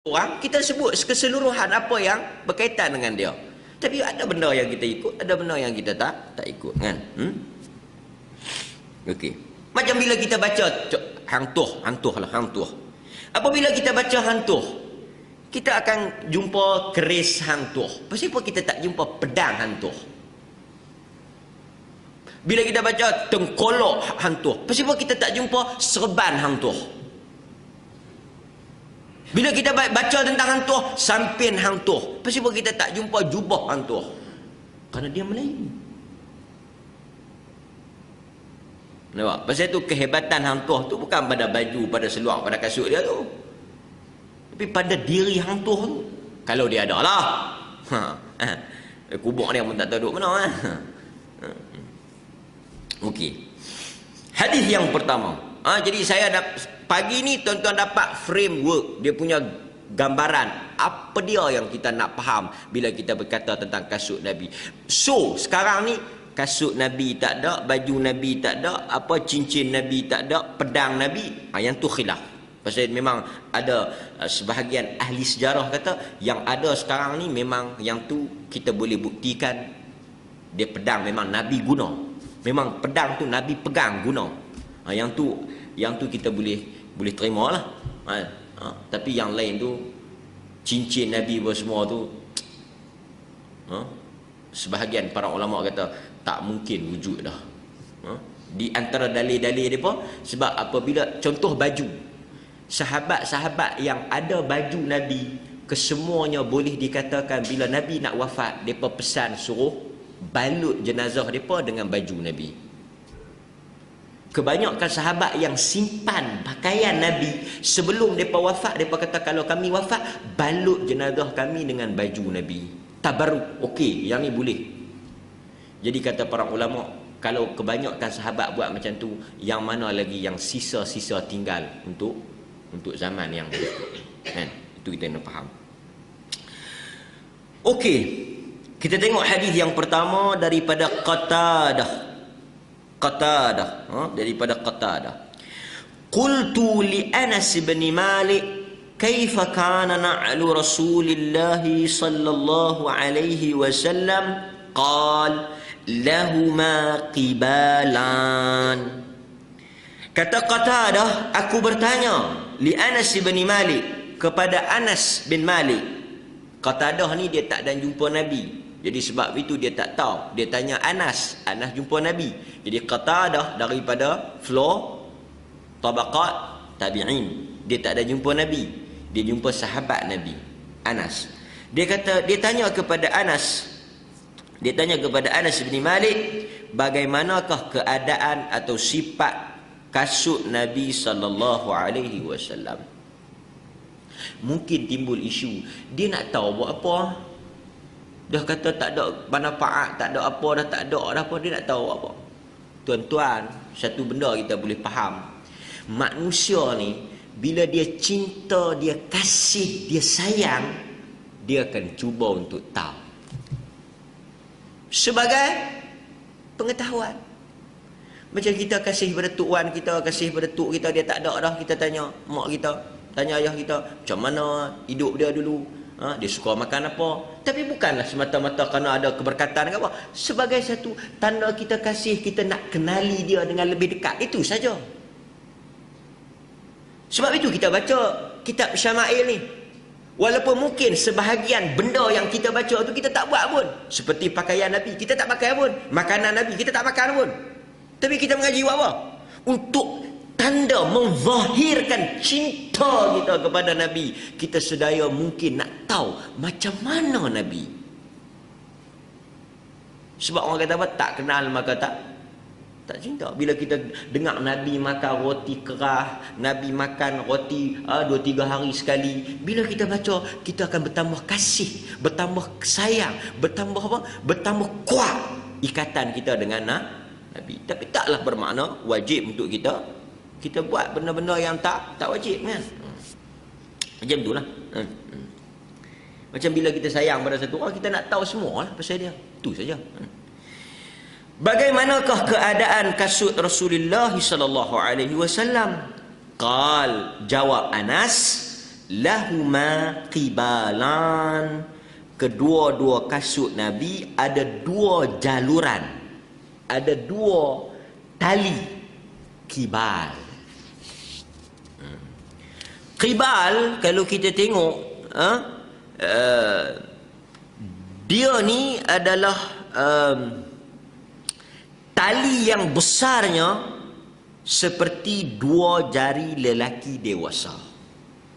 orang, kita sebut keseluruhan apa yang berkaitan dengan dia. Tapi ada benda yang kita ikut, ada benda yang kita tak ikut kan. Okey. Macam bila kita baca hang tuh lah. Apabila kita baca hang tuh, kita akan jumpa keris hang tuh. Pasal apa kita tak jumpa pedang hang tuh? Bila kita baca tengkolok hang tuh, pasal apa kita tak jumpa serban hang tuh? Bila kita baca tentang hang tuh, sampin hang tuh, pasal apa kita tak jumpa jubah hang tuh? Kerana dia Melayu. Nampak? Pasal tu kehebatan hang tuh tu bukan pada baju, pada seluar, pada kasut dia tu, tapi pada diri hang tuh tu. Kalau dia ada lah. Kubur dia pun tak tahu duduk mana. Okey. Hadis yang pertama. Jadi saya pagi ni tuan-tuan dapat framework, dia punya gambaran apa dia yang kita nak faham bila kita berkata tentang kasut Nabi. So sekarang ni kasut Nabi tak ada, baju Nabi tak ada, apa cincin Nabi tak ada, pedang Nabi, yang tu khilaf. Pasal memang ada sebahagian ahli sejarah kata yang ada sekarang ni memang yang tu kita boleh buktikan dia pedang memang Nabi guna. Memang pedang tu Nabi pegang guna. Yang tu kita boleh terima lah. Tapi yang lain tu cincin Nabi semua tu sebahagian para ulama kata tak mungkin wujud dah. Di antara dalil-dalil dia pun sebab apabila contoh baju, sahabat-sahabat yang ada baju Nabi, kesemuanya boleh dikatakan bila Nabi nak wafat, mereka pesan suruh balut jenazah mereka dengan baju Nabi. Kebanyakan sahabat yang simpan pakaian Nabi sebelum mereka wafat, mereka kata kalau kami wafat, balut jenazah kami dengan baju Nabi. Tabarruk, okey, yang ni boleh. Jadi kata para ulama, kalau kebanyakan sahabat buat macam tu, yang mana lagi yang sisa-sisa tinggal untuk zaman yang berikut. Kan? Itu kita nak faham. Okey. Kita tengok hadis yang pertama daripada Qatadah, daripada Qatadah. Qultu li Anas bin Malik, kaifa kana na'lu Rasulillah sallallahu alaihi wasallam? Qal lahuma qibalan. Kata Qatadah, aku bertanya li Anas bin Malik, kepada Anas bin Malik. Qatadah ni dia tak dan jumpa Nabi. Jadi sebab itu dia tak tahu. Dia tanya Anas jumpa Nabi. Jadi Qatadah daripada floor tabaqat tabi'in. Dia tak ada jumpa Nabi. Dia jumpa sahabat Nabi, Anas. Dia tanya kepada Anas bin Malik, bagaimanakah keadaan atau sifat kasut Nabi sallallahu alaihi wasallam. Mungkin timbul isu, dia nak tahu buat apa. Dah kata tak ada manfaat, tak ada apa, dah tak ada dah apa, dia nak tahu apa. Tuan-tuan, satu benda kita boleh faham. Manusia ni bila dia cinta, dia kasih, dia sayang, dia akan cuba untuk tahu. Sebagai pengetahuan. Macam kita kasih pada tok wan kita, kasih pada tok kita, dia tak ada dah, kita tanya mak kita, tanya ayah kita, macam mana hidup dia dulu, dia suka makan apa. Tapi bukanlah semata-mata kerana ada keberkatan ke apa. Sebagai satu tanda kita kasih, kita nak kenali dia dengan lebih dekat, itu saja. Sebab itu kita baca kitab Syama'il ni. Walaupun mungkin sebahagian benda yang kita baca tu kita tak buat pun. Seperti pakaian Nabi, kita tak pakai pun. Makanan Nabi, kita tak makan pun. Tapi kita mengaji buat apa? Untuk tanda menzahirkan cinta kita kepada Nabi. Kita sedaya mungkin nak tahu macam mana Nabi. Sebab orang kata apa? Tak kenal maka tak cinta. Bila kita dengar Nabi makan roti kerah, Nabi makan roti 2-3 hari sekali, bila kita baca, kita akan bertambah kasih, bertambah sayang, bertambah kuat ikatan kita dengan Nabi. Tapi taklah bermakna wajib untuk kita buat benda-benda yang tak wajib kan. Macam itulah. Macam bila kita sayang pada satu orang, kita nak tahu semua lah pasal dia. Itu saja. Bagaimanakah keadaan kasut Rasulullah sallallahu alaihi wasallam? Qal, jawab Anas, lahuma qibalan, kedua-dua kasut Nabi ada dua jaluran, ada dua tali qibal. Qibal kalau kita tengok dia ni adalah tali yang besarnya seperti dua jari lelaki dewasa.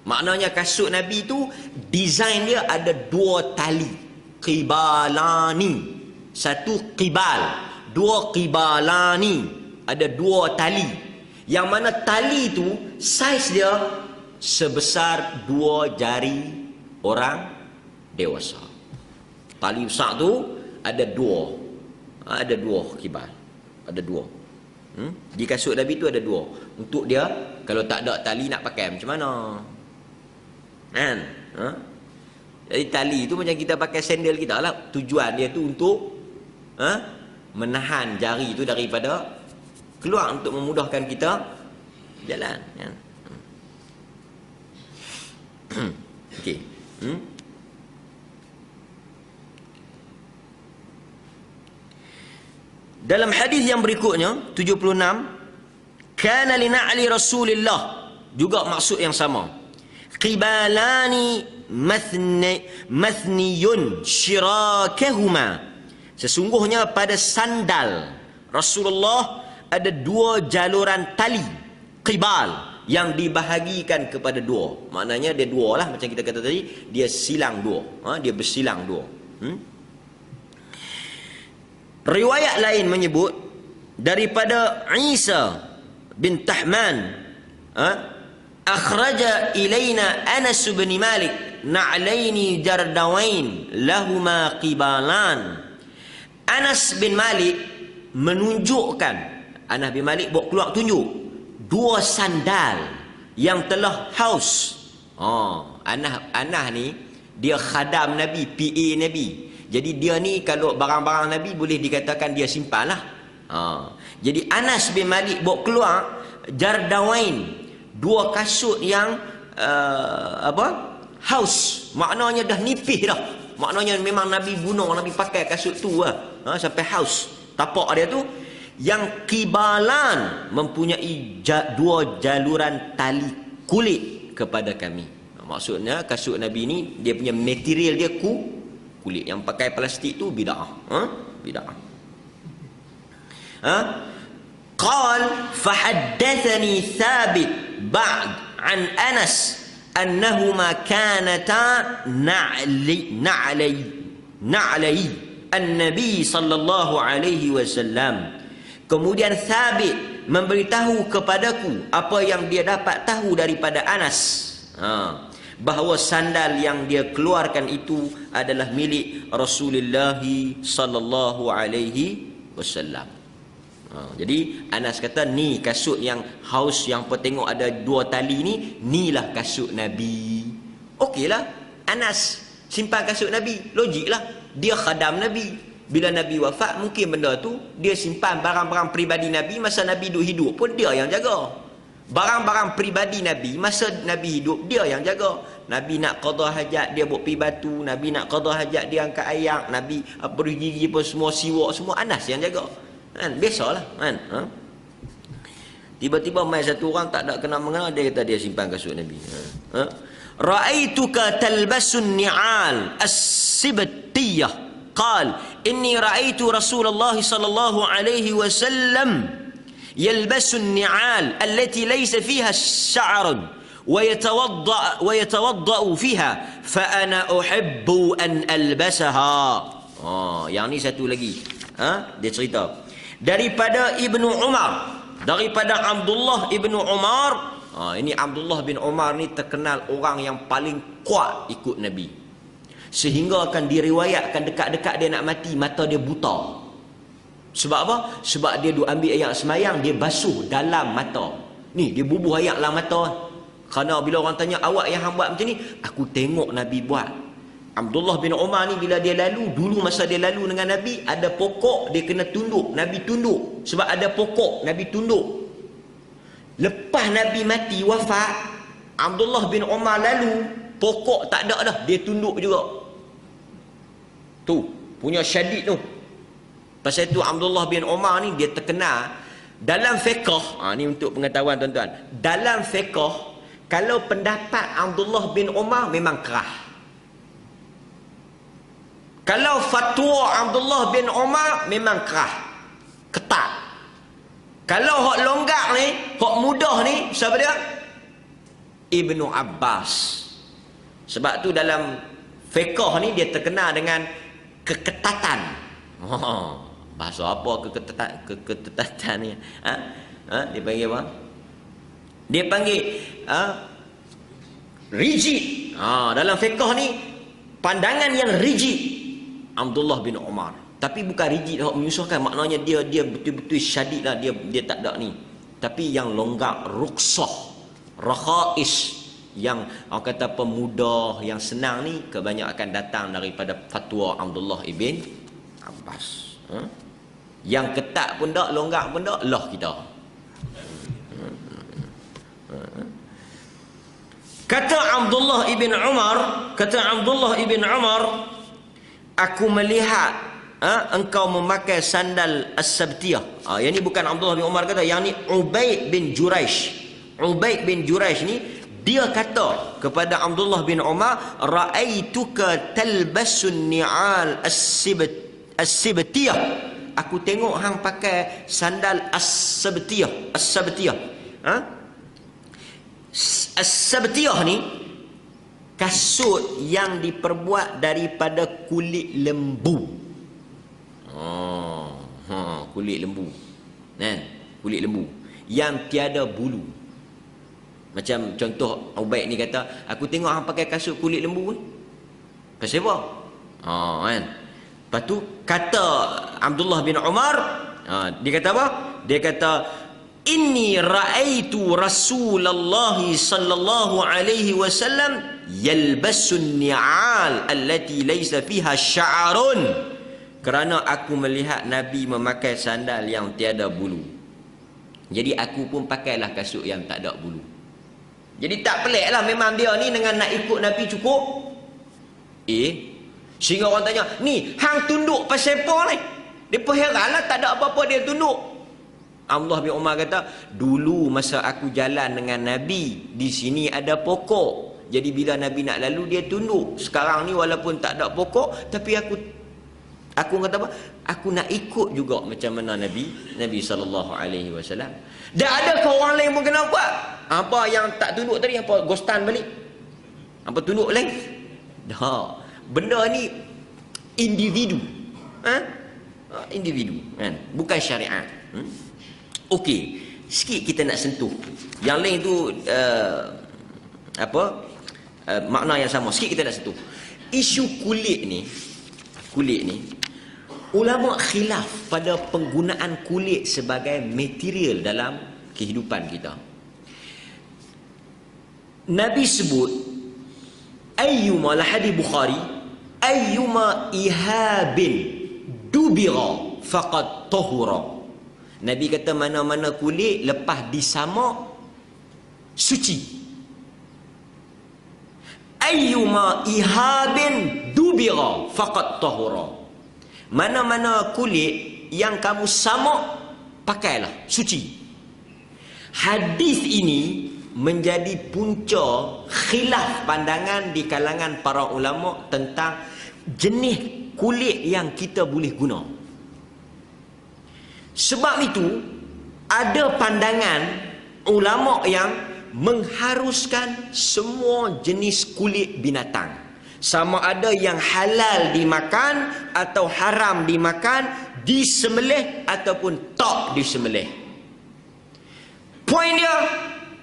Maknanya kasut Nabi tu design dia ada dua tali, qibalani, satu qibal, dua qibalani, ada dua tali, yang mana tali tu saiz dia sebesar dua jari orang dewasa. Tali besar tu ada dua qibal, ada dua. Di kasut Nabi tu ada dua. Untuk dia, kalau tak ada tali nak pakai macam mana? Kan? Jadi tali tu macam kita pakai sandal kita lah. Tujuan dia tu untuk menahan jari tu daripada keluar, untuk memudahkan kita jalan. Kan? Okey. Dalam hadis yang berikutnya 76, kana li na'li Rasulillah, juga maksud yang sama. Qibalani mathniyun shirakahuma, sesungguhnya pada sandal Rasulullah ada dua jaluran tali qibal yang dibahagikan kepada dua. Maknanya dia dua lah, macam kita kata tadi, dia silang dua, dia bersilang dua. Riwayat lain menyebut daripada Isa bin Tahman, akhraja ilaina Anas bin Malik na'laini jardawain lahuma qibalan. Anas bin Malik menunjukkan, Anas bin Malik bawa keluar tunjuk dua sandal yang telah haus. Anas ni dia khadam Nabi, PA Nabi. Jadi dia ni kalau barang-barang Nabi boleh dikatakan dia simpan lah. Jadi Anas bin Malik bawa keluar jardawain, dua kasut yang haus. Maknanya dah nipis dah. Maknanya memang Nabi guna, Nabi pakai kasut tu lah. Sampai haus. Tapak dia tu yang qibalan, mempunyai dua jaluran tali kulit kepada kami. Maksudnya kasut Nabi ni dia punya material dia kulit. Yang pakai plastik tu bid'ah. Bid'ah. Qal fahaddathani Thabit ba'd an Anas annahuma kanata na'lai an-nabi sallallahu alaihi wasallam. Kemudian Thabit memberitahu kepadaku apa yang dia dapat tahu daripada Anas, bahawa sandal yang dia keluarkan itu adalah milik Rasulullah sallallahu alaihi wasallam. Jadi Anas kata, ni kasut yang haus yang tengok ada dua tali ni lah kasut Nabi. Okeylah, Anas simpan kasut Nabi, logiklah, dia khadam Nabi. Bila Nabi wafat, mungkin benda tu dia simpan barang-barang peribadi Nabi, masa Nabi hidup pun dia yang jaga. Barang-barang peribadi Nabi masa Nabi hidup dia yang jaga. Nabi nak qada hajat dia buat pi batu, Nabi nak qada hajat dia angkat air, Nabi beri gigi pun semua siwak semua Anas yang jaga. Kan biasalah kan. Tiba-tiba mai satu orang tak ada kenal mengenal, dia kata dia simpan kasut Nabi. Ra'aituka talbasun ni'al as-sibtiyah. Qal inni ra'aitu Rasulullah sallallahu alaihi wasallam يلبس النعال التي ليس فيها شعر ويتوضأ فيها فأنا أحب أن ألبسها. Yang ni satu lagi. Dia cerita daripada Ibnu Umar, daripada Abdullah Ibnu Umar. Ini Abdullah bin Umar ni terkenal orang yang paling kuat ikut Nabi, sehingga akan diriwayatkan dekat-dekat dia nak mati mata dia buta. Sebab apa? Sebab dia duk ambil air semayang, dia basuh dalam mata. Ni dia bubuh air dalam mata. Kerana bila orang tanya, awak yang hang buat macam ni? Aku tengok Nabi buat. Abdullah bin Umar ni bila dia lalu, dulu masa dia lalu dengan Nabi, ada pokok dia kena tunduk, Nabi tunduk. Sebab ada pokok, Nabi tunduk. Lepas Nabi mati wafat, Abdullah bin Umar lalu, pokok tak ada dah, dia tunduk juga. Tu, punya syadid tu. Pasal itu Abdullah bin Umar ni dia terkenal dalam fiqh. Ni untuk pengetahuan tuan-tuan. Dalam fiqh, kalau pendapat Abdullah bin Umar memang kerah. Kalau fatwa Abdullah bin Umar memang kerah, ketat. Kalau hak longgar ni, hak mudah ni, siapa dia? Ibnu Abbas. Sebab tu dalam fiqh ni dia terkenal dengan keketatan. Bahasa apa keketatan ni? Dia panggil apa? Dia panggil rigid. Dalam fiqh ni pandangan yang rigid Abdullah bin Umar. Tapi bukan rigid hak menyusahkan, maknanya dia betul-betul syadid lah, dia tak ada ni. Tapi yang longgar, ruksah, rakhais, yang orang kata pemudah, yang senang ni kebanyakan akan datang daripada fatwa Abdullah ibn Abbas. Yang ketat pun tak, longgar pun tak, lah kita. Kata Abdullah ibn Umar, aku melihat engkau memakai sandal as-sabtiyah. Yang ni bukan Abdullah bin Umar kata, yang ni Ubaid bin Juraish. Ubaid bin Juraish ni dia kata kepada Abdullah bin Umar, ra'aituka talbasun ni'al as-sabtiyah. Aku tengok hang pakai sandal as-sabtiyah. As-sabtiyah ni kasut yang diperbuat daripada kulit lembu. Kulit lembu. Kulit lembu yang tiada bulu. Macam contoh Ubaid ni kata, aku tengok hang pakai kasut kulit lembu ni. Pasal apa? Kan. Lepas tu kata Abdullah bin Umar, dia kata apa? Dia kata, inni ra'aitu Rasulullah sallallahu alaihi wasallam yalbasun ni'al allati laysa fiha sya'arun. Kerana aku melihat Nabi memakai sandal yang tiada bulu, jadi aku pun pakailah kasut yang tak ada bulu. Jadi tak pelik lah, memang dia ni dengan nak ikut Nabi cukup. Sehingga orang tanya, ni hang tunduk pasal apa ni? Dia pun heran lah, tak ada apa-apa dia tunduk. Abdullah bin Umar kata, dulu masa aku jalan dengan Nabi, di sini ada pokok. Jadi bila Nabi nak lalu, dia tunduk. Sekarang ni walaupun tak ada pokok, tapi aku kata apa? Aku nak ikut juga macam mana Nabi SAW. Dah ada ke orang lain pun kena buat? Apa yang tak tunduk tadi, apa ghostan balik? Apa tunduk lain? Dah. Benda ni individu. Individu kan? Bukan syariat. Okey, sikit kita nak sentuh. Yang lain tu makna yang sama. Sikit kita nak sentuh. Isu kulit ni, ulama khilaf pada penggunaan kulit sebagai material dalam kehidupan kita. Nabi sebut, ayyuma, hadis Bukhari, ayyuma ihabin dubira faqad tahura. Nabi kata mana-mana kulit lepas disamak suci. Ayyuma ihabin dubira faqad tahura. Mana-mana kulit yang kamu samak, pakailah, suci. Hadis ini menjadi punca khilaf pandangan di kalangan para ulama tentang jenis kulit yang kita boleh guna. Sebab itu ada pandangan ulama yang mengharuskan semua jenis kulit binatang, sama ada yang halal dimakan atau haram dimakan, disembelih ataupun tak disembelih. Poin dia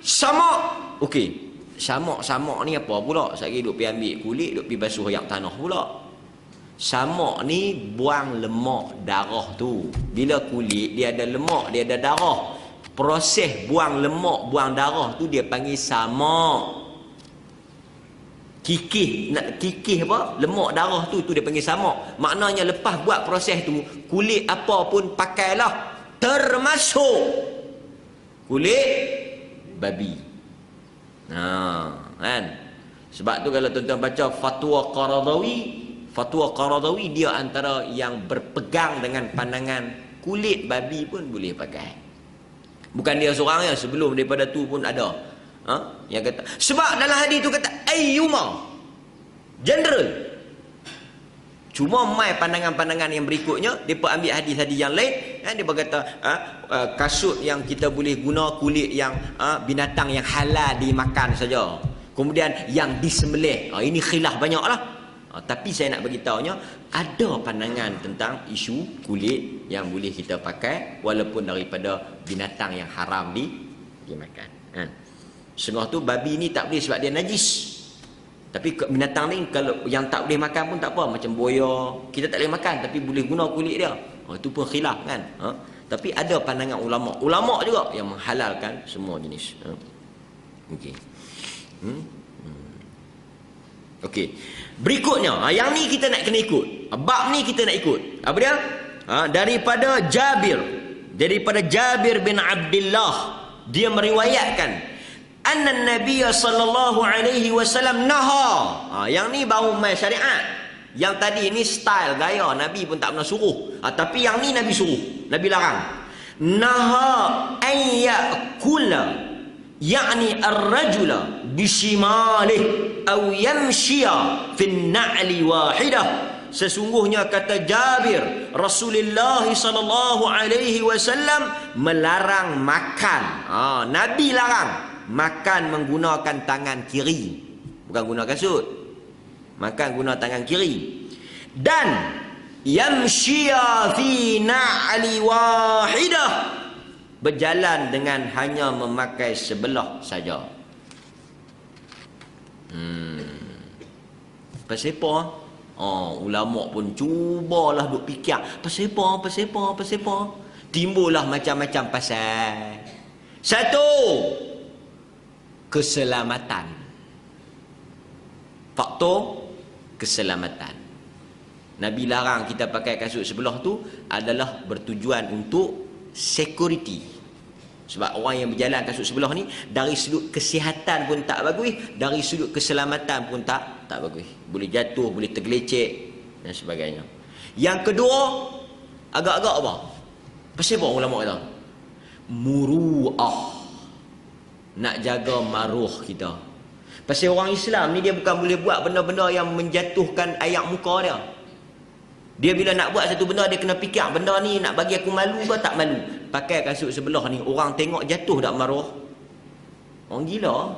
samak. Okey, samak ni apa pula? Saya duk pergi ambil kulit, duk pergi basuh ayak tanah pula. Samak ni buang lemak darah tu. Bila kulit dia ada lemak, dia ada darah, proses buang lemak, buang darah tu dia panggil samak. Kikih apa? Lemak darah tu dia panggil samak. Maknanya lepas buat proses tu, kulit apa pun pakailah, termasuk kulit babi. Kan? Sebab tu kalau tuan-tuan baca Fatwa Qaradawi dia antara yang berpegang dengan pandangan kulit babi pun boleh pakai. Bukan dia seorang ya, sebelum daripada tu pun ada. Yang kata, sebab dalam hadis tu kata ayyuma, general. Cuma mai pandangan-pandangan yang berikutnya, depa ambil hadis-hadis yang lain, dia berkata kasut yang kita boleh guna kulit yang binatang yang halal dimakan saja. Kemudian yang disembelih, ini khilaf banyaklah. Tapi saya nak bagi tahunya ada pandangan tentang isu kulit yang boleh kita pakai walaupun daripada binatang yang haram dimakan. Setengah tu babi ni tak boleh sebab dia najis. Tapi binatang ni kalau yang tak boleh makan pun tak apa, macam buaya kita tak boleh makan tapi boleh guna kulit dia. Itu pun khilaf kan. Tapi ada pandangan ulama juga yang menghalalkan semua jenis. Okey. Okey. Berikutnya, yang ni kita nak kena ikut. Bab ni kita nak ikut. Apa dia? Daripada Jabir bin Abdullah, dia meriwayatkan anna Nabi sallallahu alaihi wasallam naha. Yang ni baru mai syariat. Yang tadi ni style gaya, Nabi pun tak pernah suruh. Tapi yang ni Nabi suruh, Nabi larang. Naha an ya'kula, yakni ar-rajula bishimalih aw yamshiya fi an-na'li wahidah. Sesungguhnya kata Jabir, Rasulullah sallallahu alaihi wasallam melarang makan. Nabi larang makan menggunakan tangan kiri, bukan guna kasut. Makan guna tangan kiri. Dan yamshiya fi na'li wahidah, berjalan dengan hanya memakai sebelah saja. Pasal apa? Ulama pun cubalah duk fikir. Pasal apa? Timbullah macam-macam pasal. Satu, keselamatan. Faktor keselamatan. Nabi larang kita pakai kasut sebelah tu adalah bertujuan untuk security. Sebab orang yang berjalan kasut sebelah ni dari sudut kesihatan pun tak bagus, dari sudut keselamatan pun tak bagus. Boleh jatuh, boleh tergelecek dan sebagainya. Yang kedua, agak-agak apa? Pasal apa ulama kata? Muru'ah. Nak jaga maruh kita. Pasal orang Islam ni dia bukan boleh buat benda-benda yang menjatuhkan ayak muka dia. Dia bila nak buat satu benda, dia kena fikir benda ni nak bagi aku malu ke tak malu. Pakai kasut sebelah ni, orang tengok jatuh tak maruh. Orang gila.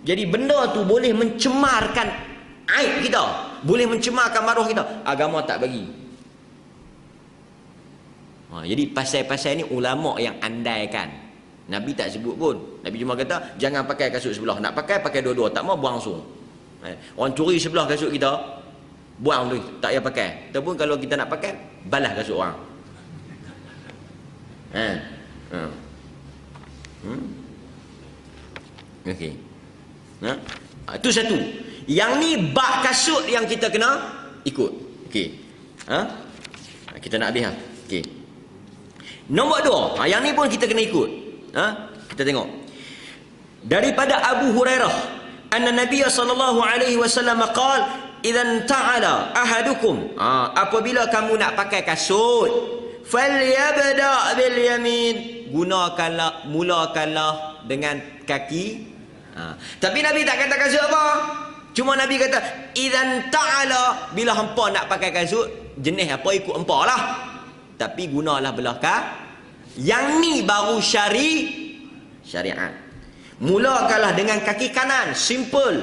Jadi benda tu boleh mencemarkan aib kita, boleh mencemarkan maruh kita. Agama tak bagi. Jadi pasal-pasal ni ulama yang andaikan. Nabi tak sebut pun. Nabi cuma kata jangan pakai kasut sebelah. Nak pakai dua-dua. Tak mau buang langsung. Orang curi sebelah kasut kita, buang tu, tak payah pakai. Ataupun kalau kita nak pakai, balas kasut orang. Okey. Itu satu. Yang ni bak kasut yang kita kena ikut. Okey. Kita nak habis. Okey. Nombor dua, yang ni pun kita kena ikut. Kita tengok. Daripada Abu Hurairah, anna Nabiy sallallahu alaihi wasallam qala, "Idzan ta'ala ahadukum," apabila kamu nak pakai kasut, falyabda bil yamin, mulakanlah dengan kaki. Tapi Nabi tak kata kasut apa. Cuma Nabi kata idzan ta'ala, bila hangpa nak pakai kasut jenis apa ikut hangpa lah. Tapi gunalah belah Yang ni baru syariat. Mulakanlah dengan kaki kanan, simple.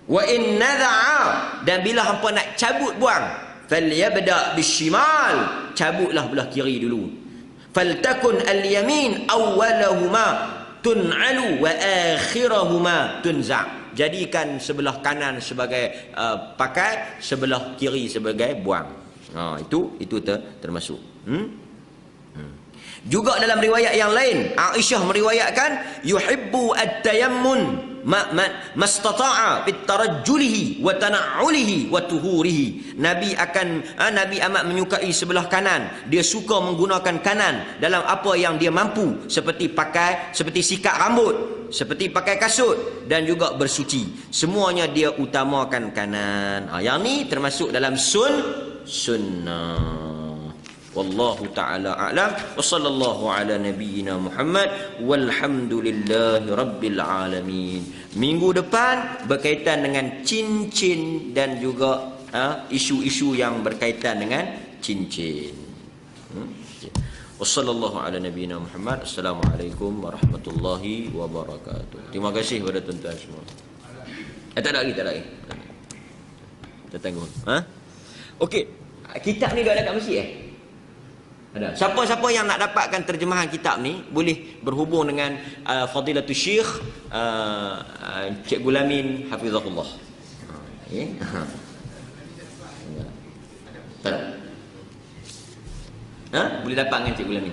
Wa in nadha'a, dan bila hangpa nak cabut buang, falyabda bishimal, cabutlah belah kiri dulu. Faltakun al-yamin awwalahuma tun'alu wa akhirahuma tunza'. Jadikan sebelah kanan sebagai pakai, sebelah kiri sebagai buang. Itu termasuk. Juga dalam riwayat yang lain, Aisyah meriwayatkan yuhibbu at-tayammun, mastata'a fit tarajjulihi wa tana'ulihi wa tuhurihi. Nabi amat menyukai sebelah kanan. Dia suka menggunakan kanan dalam apa yang dia mampu, seperti sikat rambut, seperti pakai kasut dan juga bersuci. Semuanya dia utamakan kanan. Yang ni termasuk dalam sunnah. Wallahu ta'ala a'lam. Wa sallallahu ala nabiyyina Muhammad walhamdulillahi rabbil alamin. Minggu depan berkaitan dengan cincin dan juga isu-isu yang berkaitan dengan cincin. Wa sallallahu ala nabiyyina Muhammad. Assalamualaikum warahmatullahi wabarakatuh. Terima kasih kepada tuan-tuan semua. Tak ada lagi. Kita tengok. Okey. Kitab ni dah ada kat masjid Ada. Siapa-siapa yang nak dapatkan terjemahan kitab ni boleh berhubung dengan Fadilatul Syekh Cik Gulamin hafizahullah. Okey. Tak ada. Boleh dapat dengan Cik Gulamin.